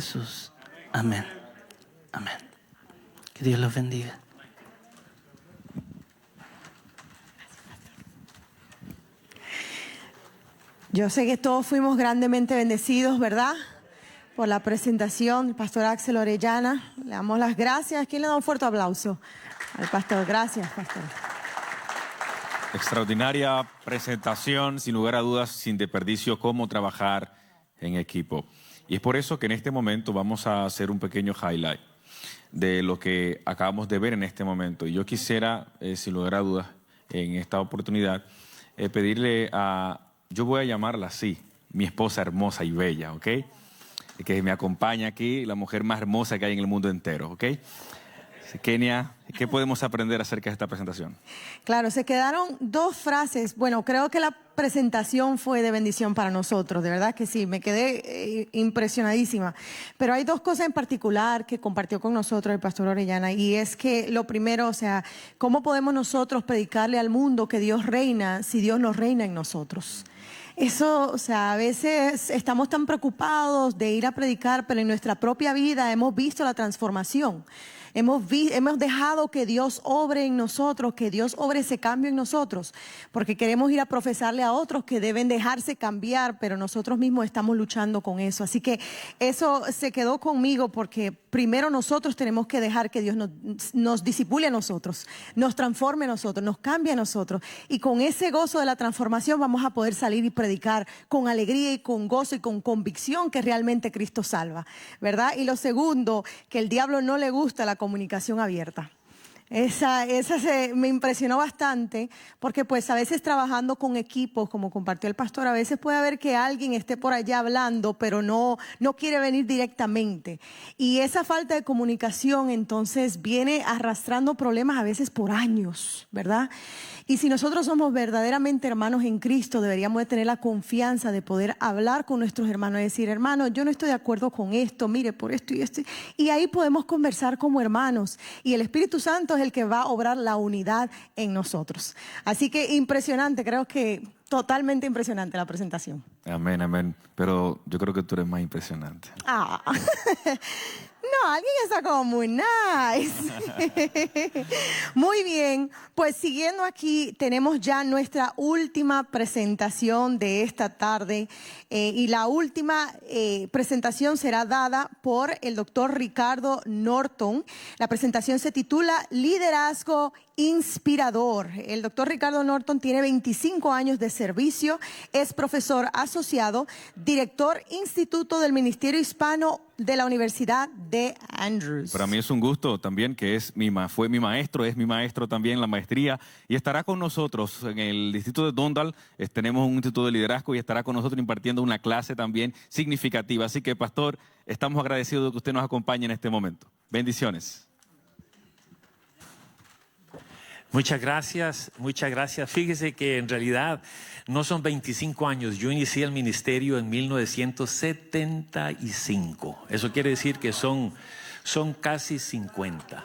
Jesús. Amén. Amén. Que Dios los bendiga. Yo sé que todos fuimos grandemente bendecidos, ¿verdad? Por la presentación del pastor Axel Orellana. Le damos las gracias. ¿Quién le da un fuerte aplauso al pastor? Gracias, pastor. Extraordinaria presentación, sin lugar a dudas, sin desperdicio, cómo trabajar en equipo. Y es por eso que en este momento vamos a hacer un pequeño highlight de lo que acabamos de ver en este momento. Y yo quisiera, sin lugar a dudas, en esta oportunidad, pedirle a, yo voy a llamarla así, mi esposa hermosa y bella, ¿ok? Que me acompaña aquí, la mujer más hermosa que hay en el mundo entero, ¿ok? Kenia, ¿qué podemos aprender acerca de esta presentación? Claro, se quedaron dos frases. Bueno, creo que la presentación fue de bendición para nosotros, de verdad que sí, me quedé impresionadísima. Pero hay dos cosas en particular que compartió con nosotros el pastor Orellana, y es que lo primero, o sea, ¿cómo podemos nosotros predicarle al mundo que Dios reina si Dios no reina en nosotros? Eso, o sea, a veces estamos tan preocupados de ir a predicar, pero en nuestra propia vida hemos visto la transformación. Hemos dejado que Dios obre en nosotros, que Dios obre ese cambio en nosotros, porque queremos ir a profesarle a otros que deben dejarse cambiar, pero nosotros mismos estamos luchando con eso. Así que eso se quedó conmigo, porque primero nosotros tenemos que dejar que Dios nos disipule a nosotros, nos transforme a nosotros, nos cambie a nosotros. Y con ese gozo de la transformación vamos a poder salir y predicar con alegría y con gozo y con convicción que realmente Cristo salva, ¿verdad? Y lo segundo, que el diablo no le gusta la comunicación abierta. Esa me impresionó bastante, porque pues a veces trabajando con equipos, como compartió el pastor, a veces puede haber que alguien esté por allá hablando, pero no quiere venir directamente. Y esa falta de comunicación entonces viene arrastrando problemas a veces por años, ¿verdad? Y si nosotros somos verdaderamente hermanos en Cristo, deberíamos de tener la confianza de poder hablar con nuestros hermanos y decir: hermano, yo no estoy de acuerdo con esto, mire, por esto y esto. Y ahí podemos conversar como hermanos. Y el Espíritu Santo es el que va a obrar la unidad en nosotros. Así que impresionante, creo que totalmente impresionante la presentación. Amén, amén. Pero yo creo que tú eres más impresionante. Ah. No, alguien está como muy nice. Muy bien, pues siguiendo aquí, tenemos ya nuestra última presentación de esta tarde. Y la última presentación será dada por el doctor Ricardo Norton. La presentación se titula Liderazgo Inspirador. El doctor Ricardo Norton tiene 25 años de servicio, es profesor asociado, director Instituto del Ministerio Hispano de la Universidad de Andrews. Para mí es un gusto también, que fue mi maestro, es mi maestro también en la maestría, y estará con nosotros en el distrito de Dundalk. Tenemos un instituto de liderazgo y estará con nosotros impartiendo una clase también significativa. Así que, pastor, estamos agradecidos de que usted nos acompañe en este momento. Bendiciones. Muchas gracias, muchas gracias. Fíjese que en realidad no son 25 años. Yo inicié el ministerio en 1975. Eso quiere decir que son casi 50,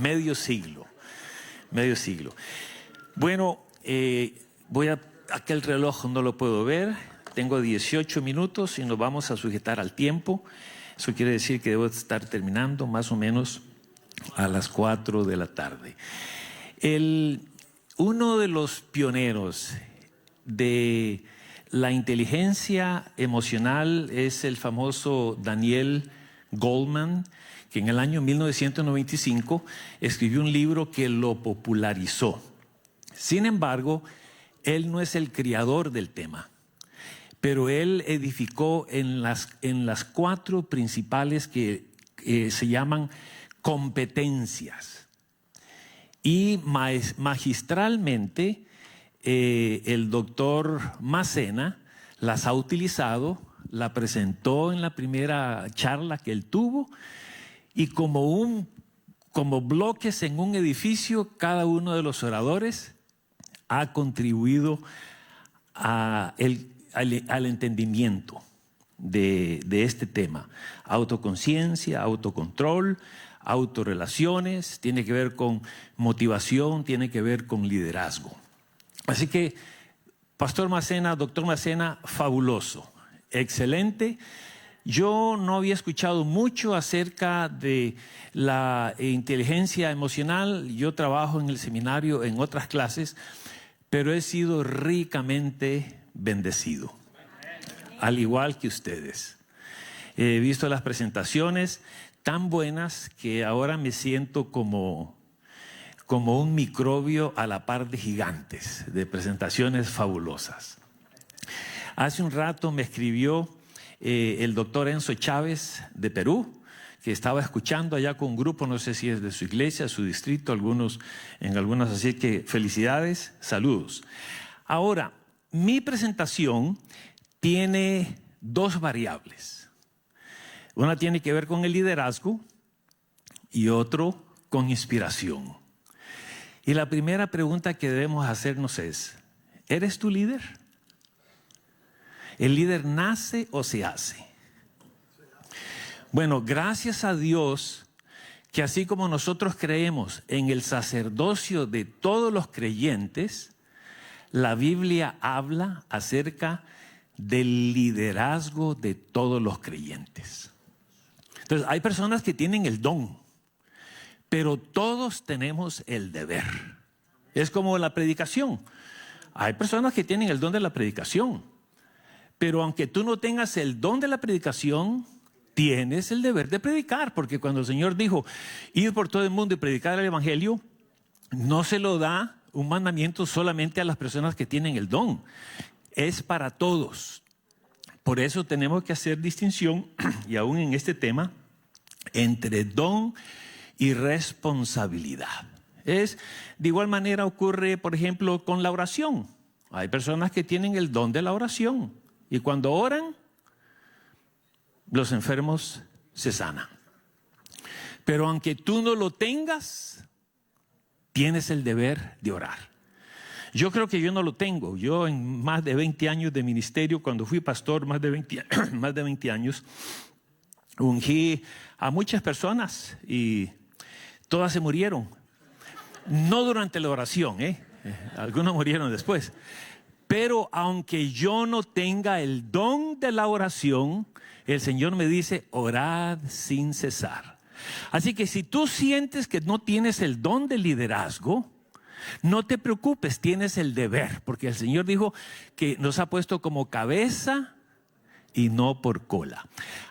medio siglo. Bueno, aquel reloj no lo puedo ver. Tengo 18 minutos y nos vamos a sujetar al tiempo. Eso quiere decir que debo estar terminando más o menos a las 4 de la tarde. Uno de los pioneros de la inteligencia emocional es el famoso Daniel Goleman, que en el año 1995 escribió un libro que lo popularizó. Sin embargo, él no es el creador del tema, pero él edificó en las 4 principales que se llaman competencias. Y magistralmente el doctor Macena las ha utilizado, la presentó en la primera charla que él tuvo, y como bloques en un edificio, cada uno de los oradores ha contribuido al entendimiento de este tema: autoconciencia, autocontrol, autorrelaciones, tiene que ver con motivación, tiene que ver con liderazgo. Así que, pastor Macena, doctor Macena, fabuloso, excelente. Yo no había escuchado mucho acerca de la inteligencia emocional. Yo trabajo en el seminario en otras clases, pero he sido ricamente bendecido, al igual que ustedes. He visto las presentaciones tan buenas que ahora me siento como un microbio a la par de gigantes, de presentaciones fabulosas. Hace un rato me escribió el doctor Enzo Chávez de Perú, que estaba escuchando allá con un grupo, no sé si es de su iglesia, su distrito, en algunas, así que felicidades, saludos. Ahora, mi presentación tiene dos variables. Una tiene que ver con el liderazgo y otro con inspiración. Y la primera pregunta que debemos hacernos es, ¿eres tu líder? ¿El líder nace o se hace? Bueno, gracias a Dios que así como nosotros creemos en el sacerdocio de todos los creyentes, la Biblia habla acerca del liderazgo de todos los creyentes. Entonces, hay personas que tienen el don, pero todos tenemos el deber. Es como la predicación. Hay personas que tienen el don de la predicación, pero aunque tú no tengas el don de la predicación, tienes el deber de predicar, porque cuando el Señor dijo, ir por todo el mundo y predicar el evangelio, no se lo da un mandamiento solamente a las personas que tienen el don, es para todos. Por eso tenemos que hacer distinción, y aún en este tema, entre don y responsabilidad. De igual manera ocurre, por ejemplo, con la oración. Hay personas que tienen el don de la oración, y cuando oran, los enfermos se sanan. Pero aunque tú no lo tengas, tienes el deber de orar. Yo creo que yo no lo tengo. Yo en más de 20 años de ministerio, cuando fui pastor, más de 20 años, ungí a muchas personas y todas se murieron. No durante la oración, algunos murieron después. Pero aunque yo no tenga el don de la oración, el Señor me dice, orad sin cesar. Así que si tú sientes que no tienes el don de liderazgo, no te preocupes, tienes el deber, porque el Señor dijo que nos ha puesto como cabeza y no por cola.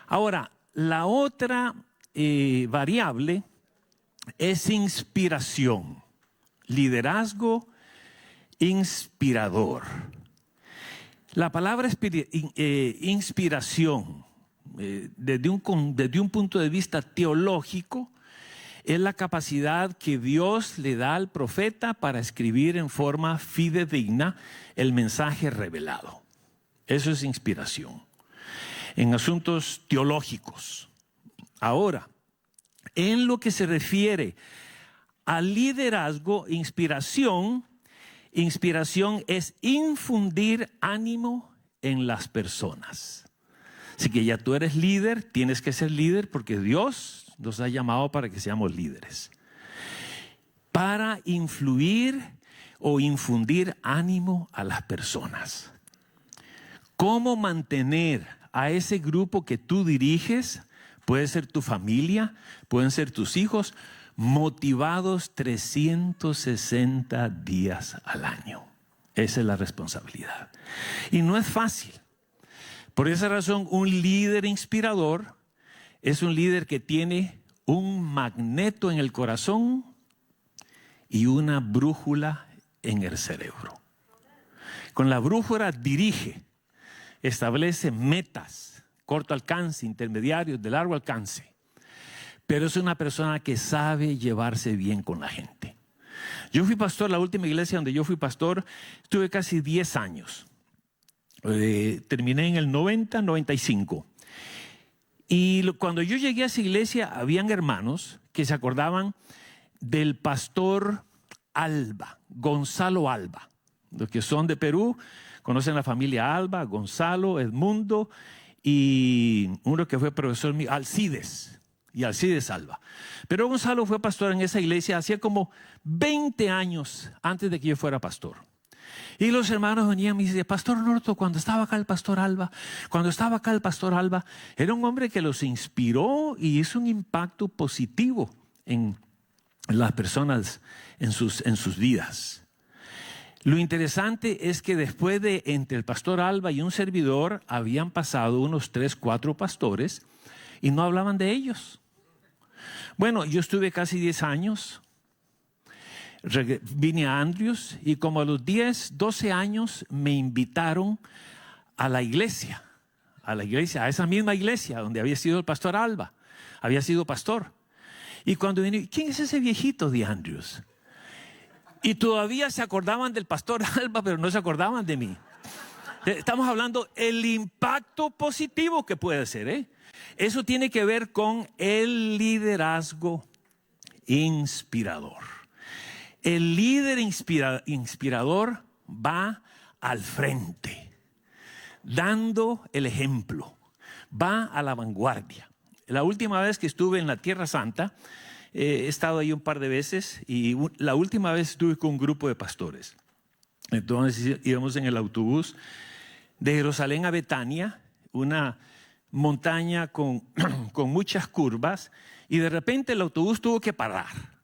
Ahora, la otra variable es inspiración, liderazgo inspirador. La palabra inspiración, desde un punto de vista teológico, es la capacidad que Dios le da al profeta para escribir en forma fidedigna el mensaje revelado. Eso es inspiración en asuntos teológicos. Ahora, en lo que se refiere al liderazgo, inspiración es infundir ánimo en las personas. Así que ya tú eres líder, tienes que ser líder porque Dios nos ha llamado para que seamos líderes. Para influir o infundir ánimo a las personas. ¿Cómo mantener a ese grupo que tú diriges? Puede ser tu familia, pueden ser tus hijos, motivados 360 días al año. Esa es la responsabilidad. Y no es fácil. Por esa razón, un líder inspirador es un líder que tiene un magneto en el corazón y una brújula en el cerebro. Con la brújula dirige, establece metas, corto alcance, intermediarios, de largo alcance. Pero es una persona que sabe llevarse bien con la gente. Yo fui pastor, la última iglesia donde yo fui pastor, estuve casi 10 años. Terminé en el 90, 95. Y cuando yo llegué a esa iglesia, habían hermanos que se acordaban del pastor Alba, Gonzalo Alba. Los que son de Perú conocen la familia Alba, Gonzalo, Edmundo y uno que fue profesor mío, Alcides Alba. Pero Gonzalo fue pastor en esa iglesia hacía como 20 años antes de que yo fuera pastor. Y los hermanos venían y me decían, Pastor Norto, cuando estaba acá el Pastor Alba, era un hombre que los inspiró y hizo un impacto positivo en las personas, en sus vidas. Lo interesante es que después de entre el Pastor Alba y un servidor, habían pasado unos 3, 4 pastores y no hablaban de ellos. Bueno, yo estuve casi 10 años. Vine a Andrews y como a los 10, 12 años me invitaron a la iglesia, a esa misma iglesia donde había sido el Pastor Alba, había sido pastor. Y cuando vine, ¿quién es ese viejito de Andrews? Y todavía se acordaban del Pastor Alba, pero no se acordaban de mí. Estamos hablando del impacto positivo que puede ser, ¿eh? Eso tiene que ver con el liderazgo inspirador. El líder inspirador va al frente, dando el ejemplo, va a la vanguardia. La última vez que estuve en la Tierra Santa, he estado ahí un par de veces y la última vez estuve con un grupo de pastores. Entonces íbamos en el autobús de Jerusalén a Betania, una montaña con muchas curvas, y de repente el autobús tuvo que parar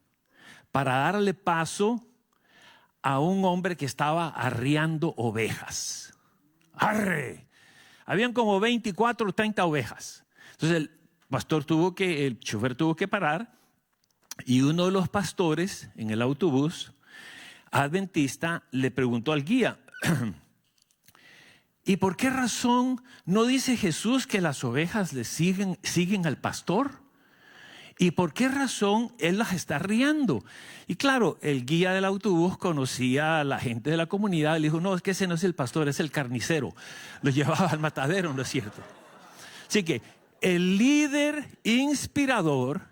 para darle paso a un hombre que estaba arriando ovejas. ¡Arre! Habían como 24 o 30 ovejas. Entonces el chofer tuvo que parar y uno de los pastores en el autobús adventista le preguntó al guía, ¿y por qué razón no dice Jesús que las ovejas le siguen al pastor? ¿Y por qué razón él las está arriando? Y claro, el guía del autobús conocía a la gente de la comunidad. Le dijo, no, es que ese no es el pastor, es el carnicero. Lo llevaba al matadero, ¿no es cierto? Así que el líder inspirador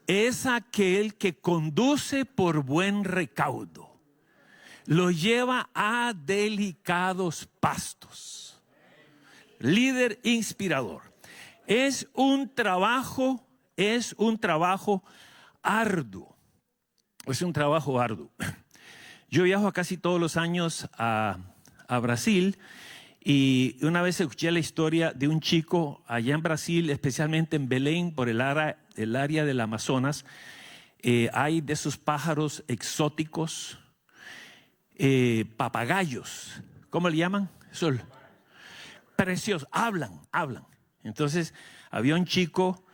es aquel que conduce por buen recaudo. Lo lleva a delicados pastos. Líder inspirador. Es un trabajo arduo. Es un trabajo arduo. Yo viajo casi todos los años a Brasil y una vez escuché la historia de un chico allá en Brasil, especialmente en Belém, por el área del Amazonas. Hay de esos pájaros exóticos, papagayos. ¿Cómo le llaman? Preciosos, hablan. Entonces había un chico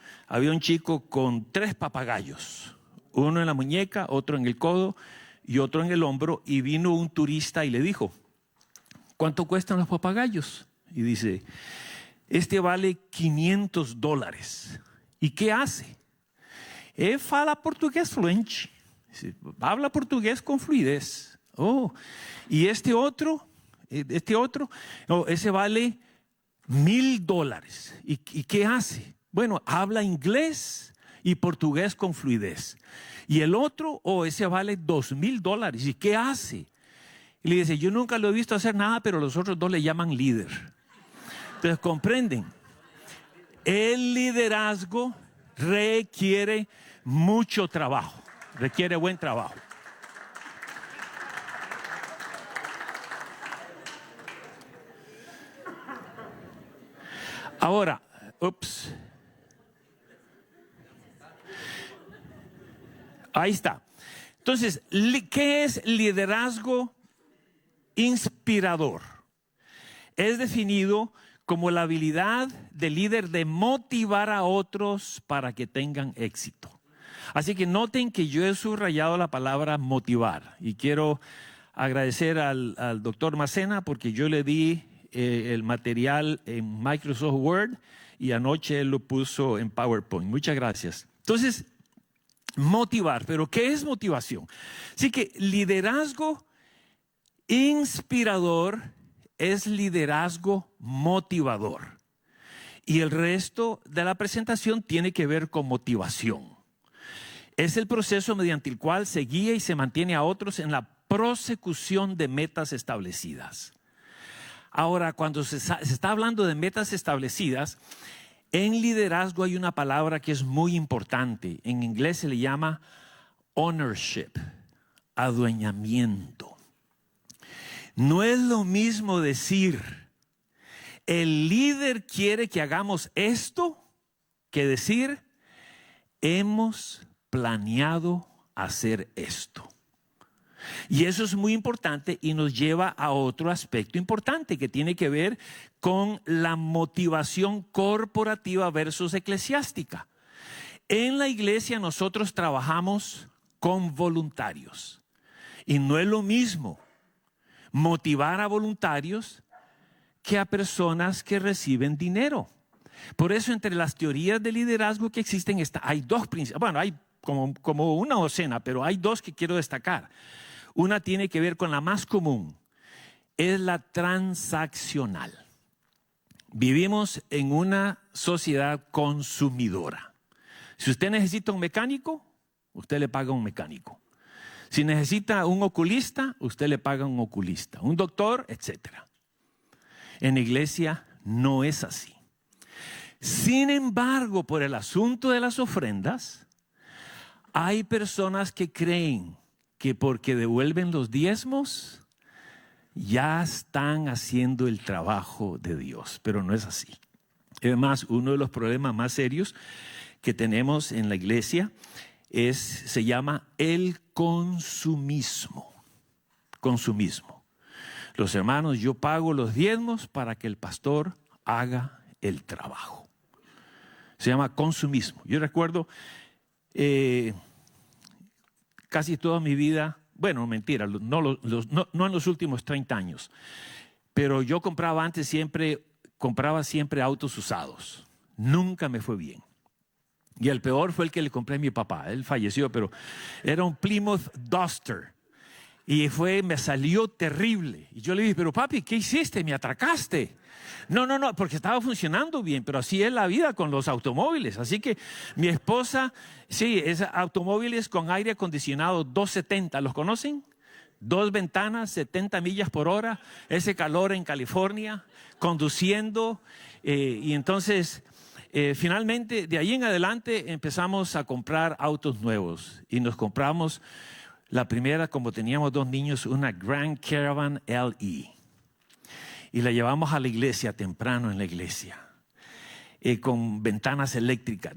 con 3 papagayos, uno en la muñeca, otro en el codo y otro en el hombro, y vino un turista y le dijo, ¿cuánto cuestan los papagayos? Y dice, este vale $500. ¿Y qué hace? Él fala portugués fluente, habla portugués con fluidez. Oh, y este otro, no, ese vale $1,000. ¿Y qué hace? Bueno, habla inglés y portugués con fluidez. Y el otro, ese vale $2,000. ¿Y qué hace? Y le dice, yo nunca lo he visto hacer nada, pero los otros 2 le llaman líder. Entonces, comprenden, el liderazgo requiere mucho trabajo, requiere buen trabajo. Ahora, ahí está. Entonces, ¿qué es liderazgo inspirador? Es definido como la habilidad del líder de motivar a otros para que tengan éxito. Así que noten que yo he subrayado la palabra motivar y quiero agradecer al doctor Macena porque yo le di el material en Microsoft Word y anoche él lo puso en PowerPoint. Muchas gracias. Entonces, motivar. ¿Pero qué es motivación? Así que liderazgo inspirador es liderazgo motivador. Y el resto de la presentación tiene que ver con motivación. Es el proceso mediante el cual se guía y se mantiene a otros en la prosecución de metas establecidas. Ahora, cuando se está hablando de metas establecidas, en liderazgo hay una palabra que es muy importante. En inglés se le llama ownership, adueñamiento. No es lo mismo decir, el líder quiere que hagamos esto, que decir, hemos planeado hacer esto. Y eso es muy importante y nos lleva a otro aspecto importante que tiene que ver con la motivación corporativa versus eclesiástica. En la iglesia nosotros trabajamos con voluntarios y no es lo mismo motivar a voluntarios que a personas que reciben dinero. Por eso entre las teorías de liderazgo que existen hay dos principios. Bueno, hay como una docena, pero hay dos que quiero destacar. Una tiene que ver con la más común, es la transaccional. Vivimos en una sociedad consumidora. Si usted necesita un mecánico, usted le paga a un mecánico. Si necesita un oculista, usted le paga a un oculista, un doctor, etc. En la iglesia no es así. Sin embargo, por el asunto de las ofrendas, hay personas que creen que porque devuelven los diezmos, ya están haciendo el trabajo de Dios, pero no es así. Además, uno de los problemas más serios que tenemos en la iglesia se llama el consumismo. Consumismo. Los hermanos, yo pago los diezmos para que el pastor haga el trabajo. Se llama consumismo. Yo recuerdo casi toda mi vida, bueno, mentira, no en los últimos 30 años, pero yo compraba siempre autos usados. Nunca me fue bien. Y el peor fue el que le compré a mi papá. Él falleció, pero era un Plymouth Duster. Y me salió terrible. Y yo le dije, pero papi, ¿qué hiciste? ¿Me atracaste? No, porque estaba funcionando bien, pero así es la vida con los automóviles. Así que mi esposa, sí, es automóviles con aire acondicionado 270, ¿los conocen? 2 ventanas, 70 millas por hora, ese calor en California, conduciendo. Y entonces, finalmente, de ahí en adelante empezamos a comprar autos nuevos. Y nos compramos la primera, como teníamos 2 niños, una Grand Caravan LE. Y la llevamos a la iglesia, temprano en la iglesia, con ventanas eléctricas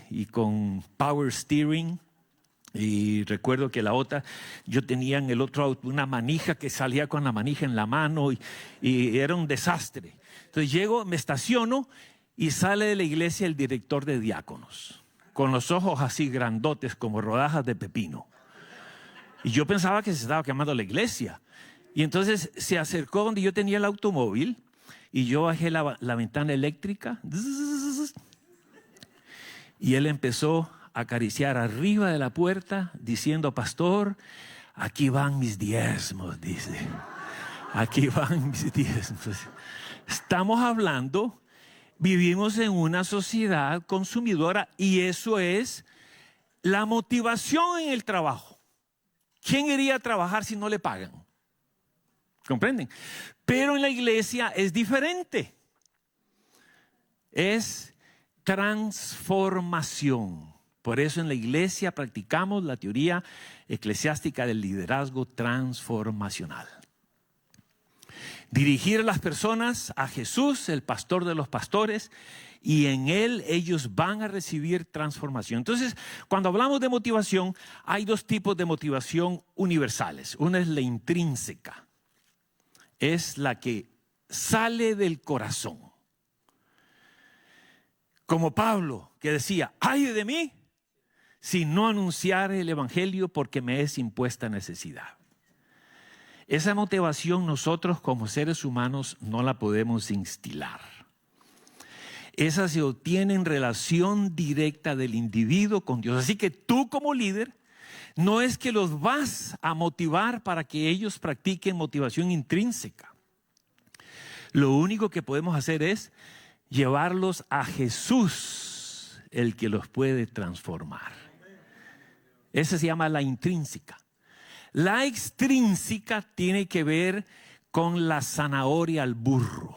y con power steering. Y recuerdo que la otra, yo tenía en el otro auto una manija que salía con la manija en la mano y era un desastre. Entonces llego, me estaciono y sale de la iglesia el director de diáconos, con los ojos así grandotes como rodajas de pepino. Y yo pensaba que se estaba quemando la iglesia. Y entonces se acercó donde yo tenía el automóvil y yo bajé la ventana eléctrica y él empezó a acariciar arriba de la puerta diciendo, pastor, aquí van mis diezmos, dice. Aquí van mis diezmos. Estamos hablando, vivimos en una sociedad consumidora y eso es la motivación en el trabajo. ¿Quién iría a trabajar si no le pagan? ¿Comprenden? Pero en la iglesia es diferente. Es transformación. Por eso en la iglesia practicamos la teoría eclesiástica del liderazgo transformacional. Dirigir a las personas a Jesús, el pastor de los pastores, y en Él ellos van a recibir transformación. Entonces, cuando hablamos de motivación, hay 2 tipos de motivación universales. Una es la intrínseca. Es la que sale del corazón. Como Pablo, que decía, ay de mí, si no anunciare el evangelio porque me es impuesta necesidad. Esa motivación nosotros como seres humanos no la podemos instilar. Esa se obtiene en relación directa del individuo con Dios. Así que tú como líder, no es que los vas a motivar para que ellos practiquen motivación intrínseca. Lo único que podemos hacer es llevarlos a Jesús, el que los puede transformar. Esa se llama la intrínseca. La extrínseca tiene que ver con la zanahoria al burro.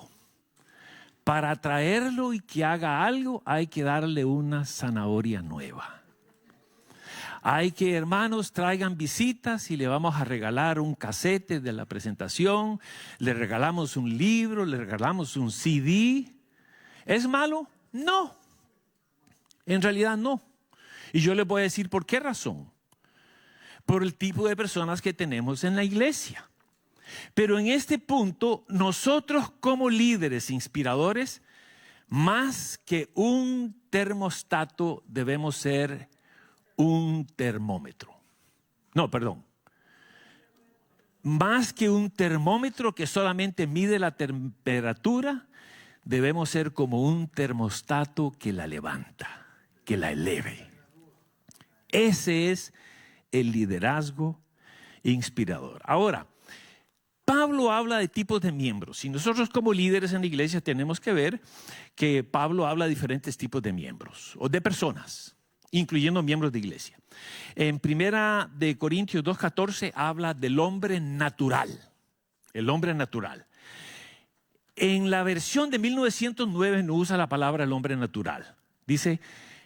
Para atraerlo y que haga algo, hay que darle una zanahoria nueva. Hay que, hermanos, traigan visitas y le vamos a regalar un casete de la presentación, le regalamos un libro, le regalamos un CD. ¿Es malo? No. En realidad no. Y yo les voy a decir por qué razón. Por el tipo de personas que tenemos en la iglesia. Pero en este punto, nosotros como líderes inspiradores, más que un termostato, debemos ser un termómetro. No, perdón. Más que un termómetro que solamente mide la temperatura, debemos ser como un termostato que la levanta, que la eleve. Ese es el liderazgo inspirador. Ahora, Pablo habla de tipos de miembros. Y nosotros como líderes en la iglesia tenemos que ver que Pablo habla de diferentes tipos de miembros o de personas, incluyendo miembros de iglesia. En 1 Corintios 2:14 habla del hombre natural. El hombre natural. En la versión de 1909 no usa la palabra el hombre natural. Dice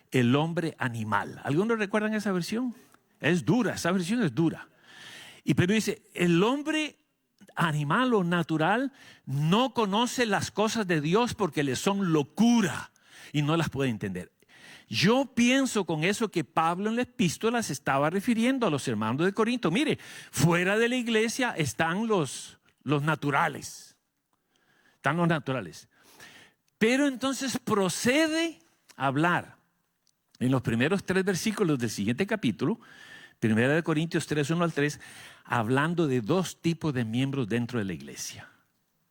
el hombre animal. ¿Algunos recuerdan esa versión? Es dura, esa versión es dura. Pero dice, el hombre animal o natural no conoce las cosas de Dios porque le son locura y no las puede entender. Yo pienso con eso que Pablo en la epístola se estaba refiriendo a los hermanos de Corinto. Mire, fuera de la iglesia están los naturales. Están los naturales. Pero entonces procede a hablar en los primeros 3 versículos del siguiente capítulo, 1 Corintios 3, 1 al 3, hablando de 2 tipos de miembros dentro de la iglesia.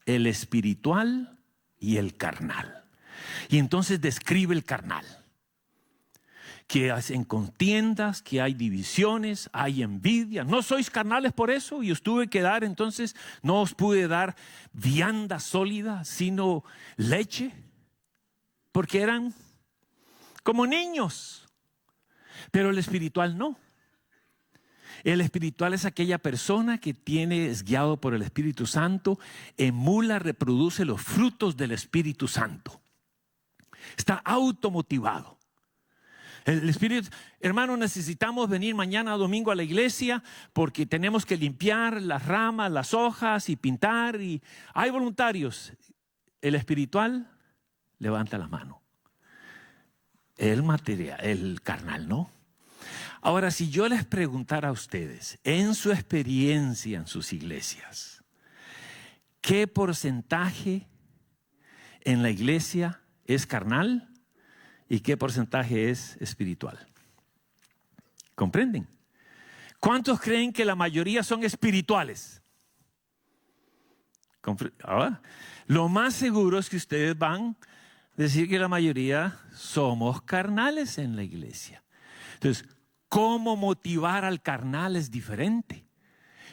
El espiritual y el carnal. Y entonces describe el carnal. Que hacen contiendas, que hay divisiones, hay envidia. ¿No sois carnales por eso? Y os tuve que dar, entonces, no os pude dar vianda sólida, sino leche. Porque eran como niños. Pero el espiritual no. El espiritual es aquella persona que es guiado por el Espíritu Santo, emula, reproduce los frutos del Espíritu Santo. Está automotivado. El Espíritu, hermano, necesitamos venir mañana domingo a la iglesia porque tenemos que limpiar las ramas, las hojas y pintar. Y hay voluntarios. El espiritual levanta la mano. El material, el carnal, ¿no? Ahora, si yo les preguntara a ustedes, en su experiencia en sus iglesias, ¿qué porcentaje en la iglesia es carnal y qué porcentaje es espiritual? ¿Comprenden? ¿Cuántos creen que la mayoría son espirituales? Ahora, lo más seguro es que ustedes van a decir que la mayoría somos carnales en la iglesia. Entonces, ¿cómo motivar al carnal es diferente?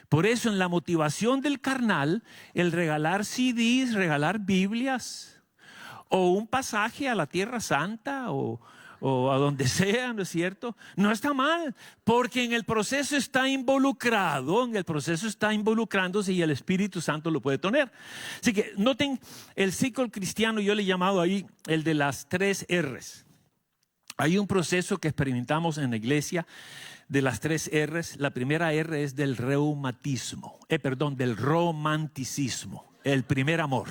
Por eso en la motivación del carnal, el regalar CDs, regalar Biblias, o un pasaje a la Tierra Santa, o a donde sea, ¿no es cierto? No está mal, porque en el proceso está involucrándose y el Espíritu Santo lo puede tener. Así que noten, el ciclo cristiano yo le he llamado ahí el de las 3 R's. Hay un proceso que experimentamos en la iglesia de las 3 R's. La primera R es del del romanticismo, el primer amor,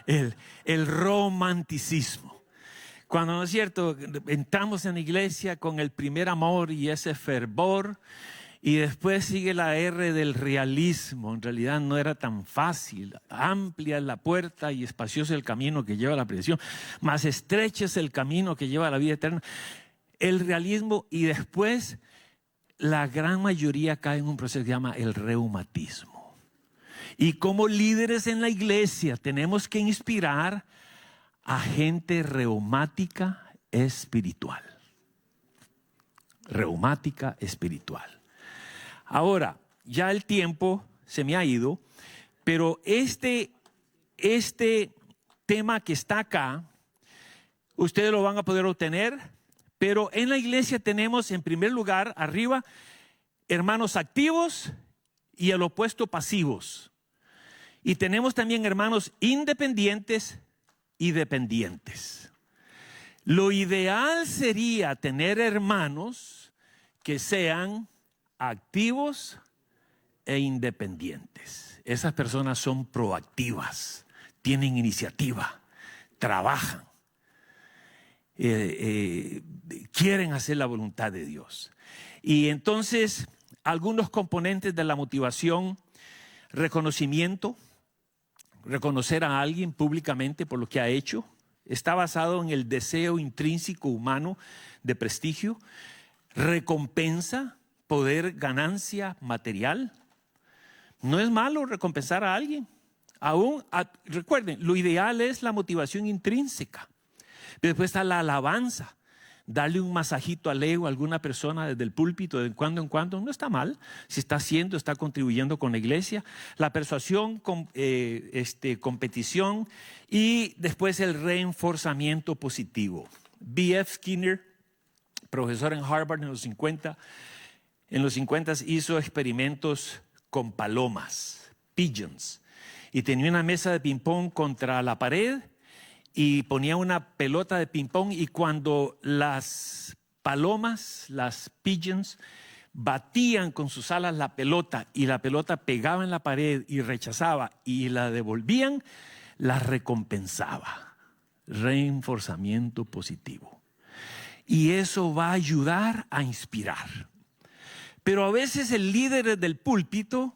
el romanticismo. Cuando, ¿no es cierto?, entramos en la iglesia con el primer amor y ese fervor, y después sigue la R del realismo. En realidad no era tan fácil. Amplia es la puerta y espacioso el camino que lleva a la perdición, más estrecho es el camino que lleva a la vida eterna. El realismo, y después la gran mayoría cae en un proceso que se llama el reumatismo. Y como líderes en la iglesia tenemos que inspirar a gente reumática espiritual. Reumática espiritual. Ahora, ya el tiempo se me ha ido, pero este tema que está acá, ustedes lo van a poder obtener, pero en la iglesia tenemos en primer lugar, arriba, hermanos activos y al opuesto pasivos. Y tenemos también hermanos independientes y dependientes. Lo ideal sería tener hermanos que sean activos e independientes. Esas personas son proactivas, tienen iniciativa, trabajan, quieren hacer la voluntad de Dios. Y entonces, algunos componentes de la motivación: reconocimiento, reconocer a alguien públicamente por lo que ha hecho. Está basado en el deseo intrínseco humano de prestigio. Recompensa, poder, ganancia material. No es malo recompensar a alguien. Recuerden, lo ideal es la motivación intrínseca. Después está la alabanza. Darle un masajito al ego a alguna persona desde el púlpito de cuando en cuando no está mal. Si está contribuyendo con la iglesia. La persuasión, competición, y después el reforzamiento positivo. B.F. Skinner, profesor en Harvard en los 50 hizo experimentos con palomas, pigeons, y tenía una mesa de ping-pong contra la pared y ponía una pelota de ping-pong, y cuando las palomas, las pigeons, batían con sus alas la pelota y la pelota pegaba en la pared y rechazaba y la devolvían, la recompensaba. Reforzamiento positivo. Y eso va a ayudar a inspirar. Pero a veces el líder del púlpito,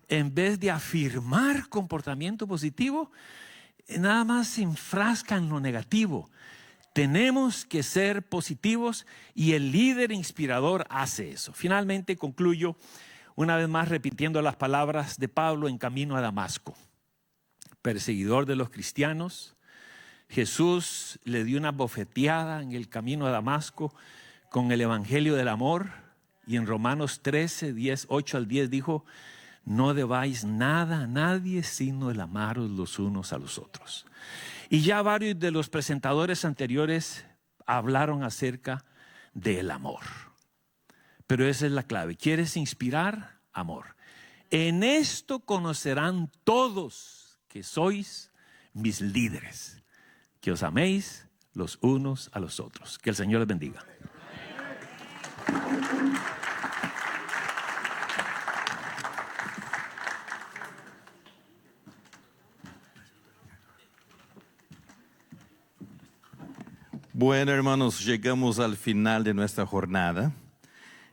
en vez de afirmar comportamiento positivo, nada más se enfrasca en lo negativo. Tenemos que ser positivos y el líder inspirador hace eso. Finalmente concluyo una vez más repitiendo las palabras de Pablo en camino a Damasco. Perseguidor de los cristianos, Jesús le dio una bofeteada en el camino a Damasco con el evangelio del amor, y en Romanos 13, 8 al 10 dijo: no debáis nada a nadie sino el amaros los unos a los otros. Y ya varios de los presentadores anteriores hablaron acerca del amor. Pero esa es la clave. ¿Quieres inspirar? Amor. En esto conocerán todos que sois mis líderes, que os améis los unos a los otros. Que el Señor les bendiga. Bueno, hermanos, llegamos al final de nuestra jornada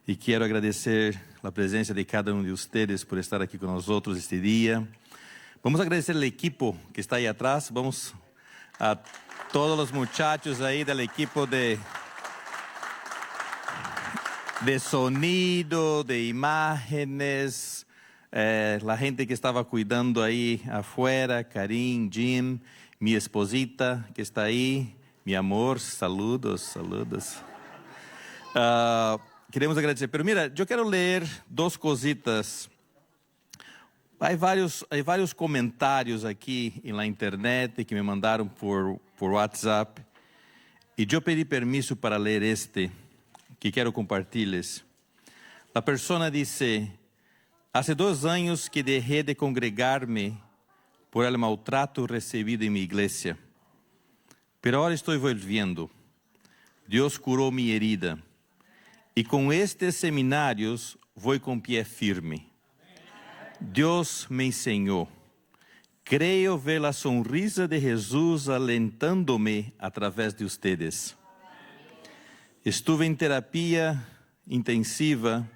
y quiero agradecer la presencia de cada uno de ustedes por estar aquí con nosotros este día. Vamos a agradecer al equipo que está ahí atrás. Vamos a todos los muchachos ahí del equipo de sonido, de imágenes, la gente que estaba cuidando ahí afuera, Karim, Jim, mi esposita que está ahí. Mi amor, saludos. Queremos agradecer. Pero mira, yo quiero leer dos cositas. Hay varios comentarios aquí en la internet que me mandaron por WhatsApp. Y yo pedí permiso para leer que quiero compartirles. La persona dice: hace 2 años que dejé de congregarme por el maltrato recibido en mi iglesia. Pero ahora estoy volviendo. Dios curó mi herida. Y con estos seminarios voy con pie firme. Dios me enseñó. Creo ver la sonrisa de Jesús alentándome a través de ustedes. Estuve en terapia intensiva,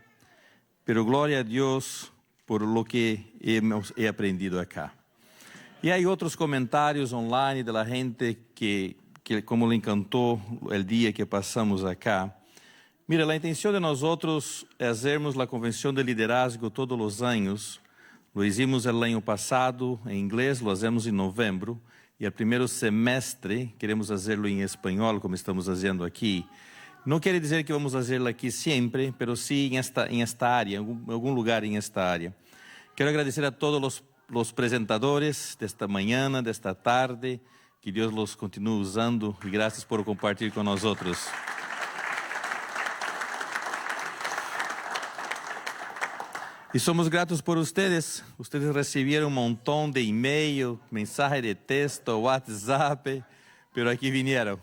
pero gloria a Dios por lo que he aprendido acá. Y hay otros comentarios online de la gente que como le encantó el día que pasamos acá. Mira, la intención de nosotros es hacermos la convención de liderazgo todos los años. Lo hicimos el año pasado en inglés, lo hacemos en noviembre. Y el primer semestre queremos hacerlo en español, como estamos haciendo aquí. No quiere decir que vamos a hacerlo aquí siempre, pero sí en esta área, en algún lugar en esta área. Quiero agradecer a todos los presentadores de esta mañana, de esta tarde. Que Dios los continúe usando y gracias por compartir con nosotros. Y somos gratos por ustedes. Ustedes recibieron un montón de email, mensaje de texto, WhatsApp, pero aquí vinieron.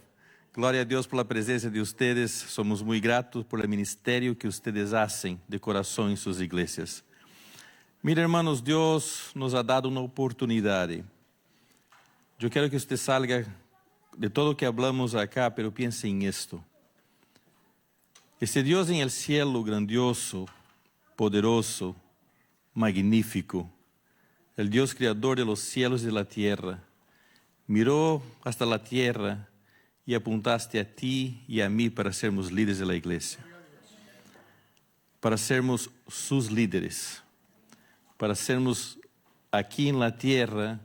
Glória a Deus pela presença de ustedes. Somos muito gratos por el ministerio que ustedes hacen de coração em suas iglesias. Mira, hermanos, Deus nos ha dado uma oportunidade. Eu quero que você salga de todo o que hablamos acá, pero piense em esto. Esse Deus em el cielo grandioso, poderoso, magnífico, el Dios creador de los cielos y de la tierra, miró hasta la tierra y apuntaste a ti y a mí para sermos líderes de la iglesia, para sermos sus líderes, para sermos aquí en la tierra,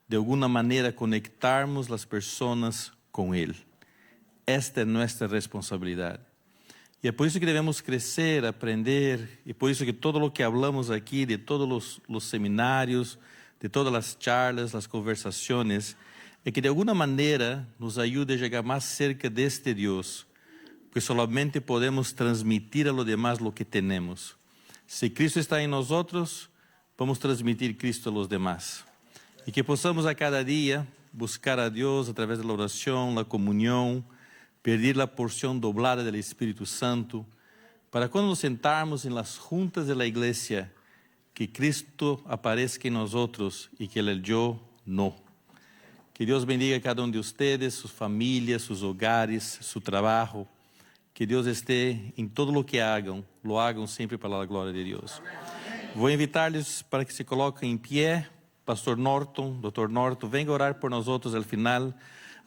de alguna manera conectarmos las personas con Él. Esta es nuestra responsabilidad. Y es por eso que debemos crecer, aprender, y por eso que todo lo que hablamos aquí, de todos los seminarios, de todas las charlas, las conversaciones, es que de alguna manera nos ayude a llegar más cerca de este Dios, porque solamente podemos transmitir a los demás lo que tenemos. Si Cristo está en nosotros, vamos a transmitir Cristo a los demás. Y que podamos a cada día buscar a Dios a través de la oración, la comunión, pedir la porción doblada del Espíritu Santo, para cuando nos sentarmos en las juntas de la iglesia, que Cristo aparezca en nosotros y que el yo no. Que Dios bendiga a cada uno de ustedes, sus familias, sus hogares, su trabajo. Que Dios esté en todo lo que hagan, lo hagan siempre para la gloria de Dios. Voy a invitarles para que se coloquen en pie. Pastor Norton, Dr. Norton, venga a orar por nosotros al final.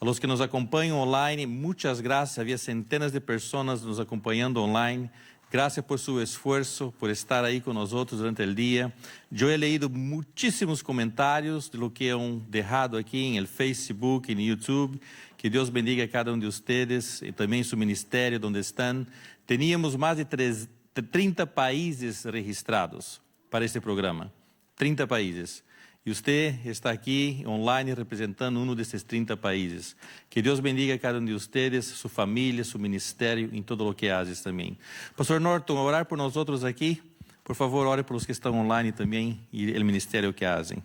A los que nos acompañan online, muchas gracias. Había centenas de personas nos acompañando online. Gracias por su esfuerzo, por estar ahí con nosotros durante el día. Yo he leído muchísimos comentarios de lo que han dejado aquí en el Facebook, en YouTube. Que Dios bendiga a cada uno de ustedes y también su ministerio donde están. Teníamos más de 30 países registrados para este programa. 30 países. E usted está aqui online representando um desses 30 países. Que Deus bendiga a cada um de ustedes, sua família, seu ministério, em todo o que haces também. Pastor Norton, orar por nós outros aqui. Por favor, ore por los que estão online também e o ministério que hacen.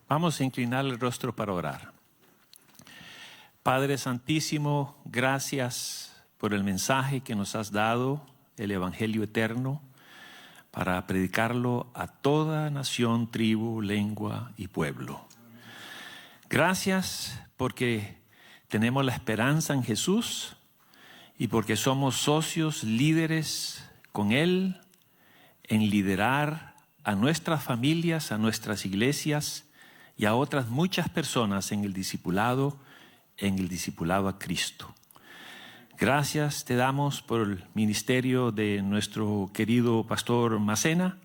Vamos a inclinar el rostro para orar. Padre Santísimo, gracias por el mensaje que nos has dado, el Evangelio eterno, para predicarlo a toda nación, tribu, lengua y pueblo. Gracias porque tenemos la esperanza en Jesús y porque somos socios, líderes con Él en liderar a nuestras familias, a nuestras iglesias y a otras muchas personas en el discipulado a Cristo. Gracias te damos por el ministerio de nuestro querido pastor Macena,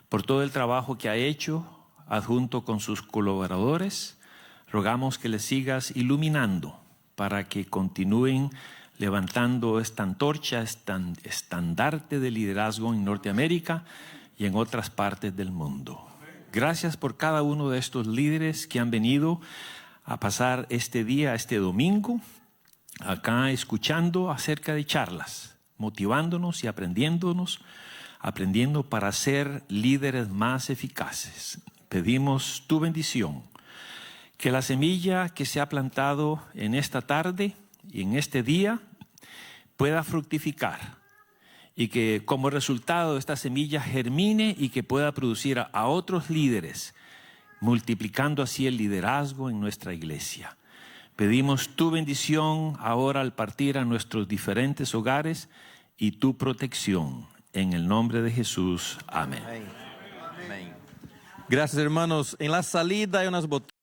por todo el trabajo que ha hecho adjunto con sus colaboradores. Rogamos que le sigas iluminando para que continúen levantando esta antorcha, este estandarte de liderazgo en Norteamérica y en otras partes del mundo. Gracias por cada uno de estos líderes que han venido a pasar este día, este domingo, acá escuchando acerca de charlas, motivándonos y aprendiendo para ser líderes más eficaces. Pedimos tu bendición, que la semilla que se ha plantado en esta tarde y en este día pueda fructificar y que como resultado esta semilla germine y que pueda producir a otros líderes, multiplicando así el liderazgo en nuestra iglesia. Pedimos tu bendición ahora al partir a nuestros diferentes hogares y tu protección. En el nombre de Jesús. Amén. Amén. Gracias, hermanos. En la salida hay unas botellas.